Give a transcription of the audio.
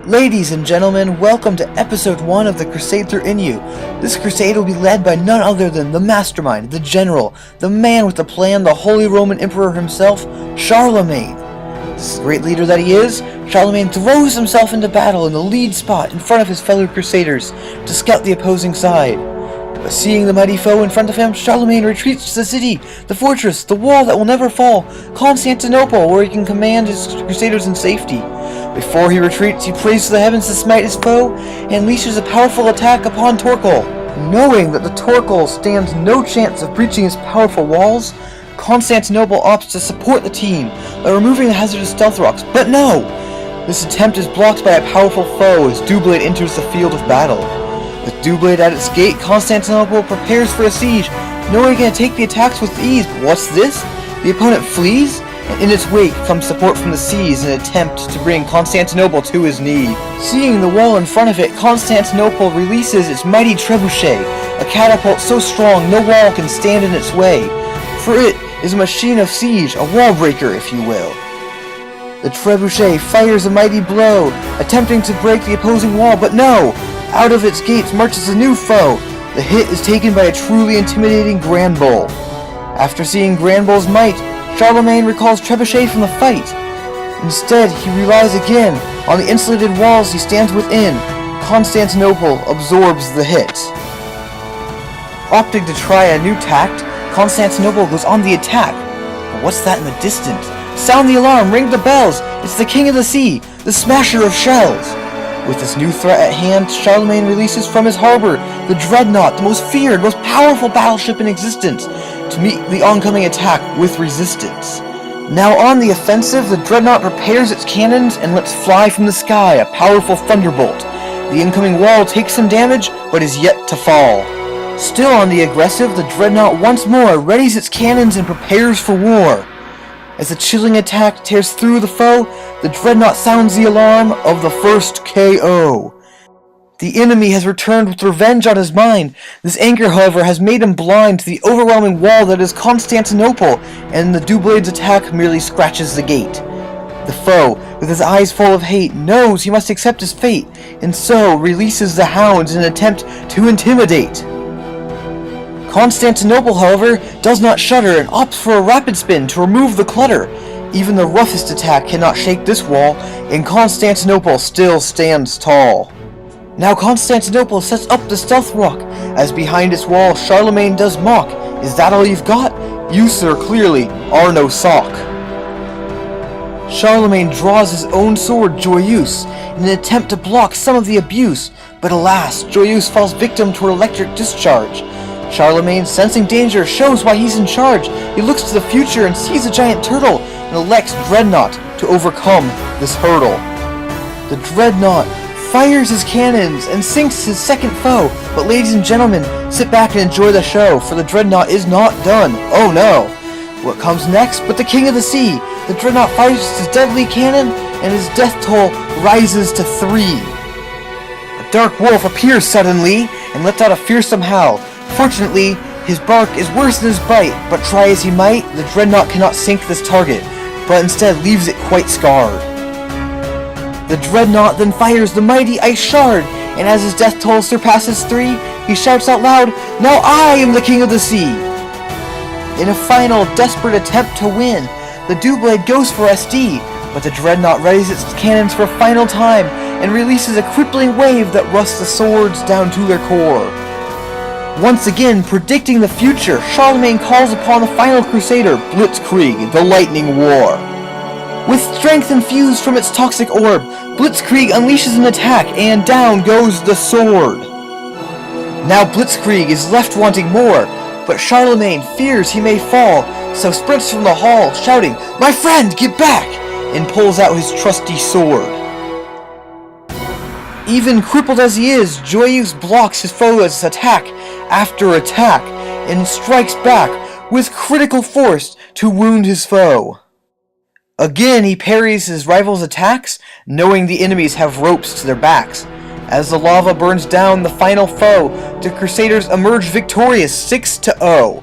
Ladies and gentlemen, welcome to episode 1 of the Crusade Through In You. This crusade will be led by none other than the mastermind, the general, the man with the plan, the Holy Roman Emperor himself, Charlemagne. This great leader that he is, Charlemagne throws himself into battle in the lead spot in front of his fellow crusaders to scout the opposing side. But seeing the mighty foe in front of him, Charlemagne retreats to the city, the fortress, the wall that will never fall, Constantinople, where he can command his crusaders in safety. Before he retreats, he prays to the heavens to smite his foe and unleashes a powerful attack upon Torquil. Knowing that the Torquil stands no chance of breaching his powerful walls, Constantinople opts to support the team by removing the hazardous stealth rocks. But no! This attempt is blocked by a powerful foe as Doublade enters the field of battle. With Doublade at its gate, Constantinople prepares for a siege, knowing he can take the attacks with ease. But what's this? The opponent flees? And in its wake comes support from the seas in an attempt to bring Constantinople to his knee. Seeing the wall in front of it, Constantinople releases its mighty trebuchet, a catapult so strong no wall can stand in its way. For it is a machine of siege, a wall breaker, if you will. The trebuchet fires a mighty blow, attempting to break the opposing wall, but no! Out of its gates marches a new foe. The hit is taken by a truly intimidating Grand Bull. After seeing Grand Bull's might, Charlemagne recalls Trebuchet from the fight. Instead, he relies again on the insulated walls he stands within. Constantinople absorbs the hit. Opting to try a new tact, Constantinople goes on the attack. But what's that in the distance? Sound the alarm, ring the bells! It's the King of the Sea, the Smasher of Shells! With this new threat at hand, Charlemagne releases from his harbor the Dreadnought, the most feared, most powerful battleship in existence, to meet the oncoming attack with resistance. Now on the offensive, the Dreadnought repairs its cannons and lets fly from the sky a powerful thunderbolt. The incoming wall takes some damage, but is yet to fall. Still on the aggressive, the Dreadnought once more readies its cannons and prepares for war. As the chilling attack tears through the foe, the Dreadnought sounds the alarm of the first KO. The enemy has returned with revenge on his mind. This anger, however, has made him blind to the overwhelming wall that is Constantinople, and the Doublade's attack merely scratches the gate. The foe, with his eyes full of hate, knows he must accept his fate, and so releases the hounds in an attempt to intimidate. Constantinople, however, does not shudder and opts for a rapid spin to remove the clutter. Even the roughest attack cannot shake this wall, and Constantinople still stands tall. Now Constantinople sets up the stealth rock, as behind its wall Charlemagne does mock. Is that all you've got? You, sir, clearly are no sock. Charlemagne draws his own sword, Joyeuse, in an attempt to block some of the abuse, but alas, Joyeuse falls victim to an electric discharge. Charlemagne, sensing danger, shows why he's in charge. He looks to the future and sees a giant turtle, and elects Dreadnought to overcome this hurdle. The Dreadnought fires his cannons and sinks his second foe, but ladies and gentlemen, sit back and enjoy the show, for the Dreadnought is not done. Oh no! What comes next but the King of the Sea? The Dreadnought fires his deadly cannon, and his death toll rises to 3. A dark wolf appears suddenly, and lets out a fearsome howl. Fortunately, his bark is worse than his bite, but try as he might, the Dreadnought cannot sink this target, but instead leaves it quite scarred. The Dreadnought then fires the mighty Ice Shard, and as his death toll surpasses 3, he shouts out loud, "Now I am the King of the Sea!" In a final, desperate attempt to win, the Doublade goes for SD, but the Dreadnought readies its cannons for a final time, and releases a crippling wave that rusts the swords down to their core. Once again, predicting the future, Charlemagne calls upon the final crusader, Blitzkrieg, the Lightning War. With strength infused from its toxic orb, Blitzkrieg unleashes an attack, and down goes the sword. Now Blitzkrieg is left wanting more, but Charlemagne fears he may fall, so sprints from the hall, shouting, "My friend, get back!" and pulls out his trusty sword. Even crippled as he is, Joyeuse blocks his foe's attack after attack, and strikes back with critical force to wound his foe. Again he parries his rival's attacks, knowing the enemies have ropes to their backs. As the lava burns down the final foe, the Crusaders emerge victorious 6-0.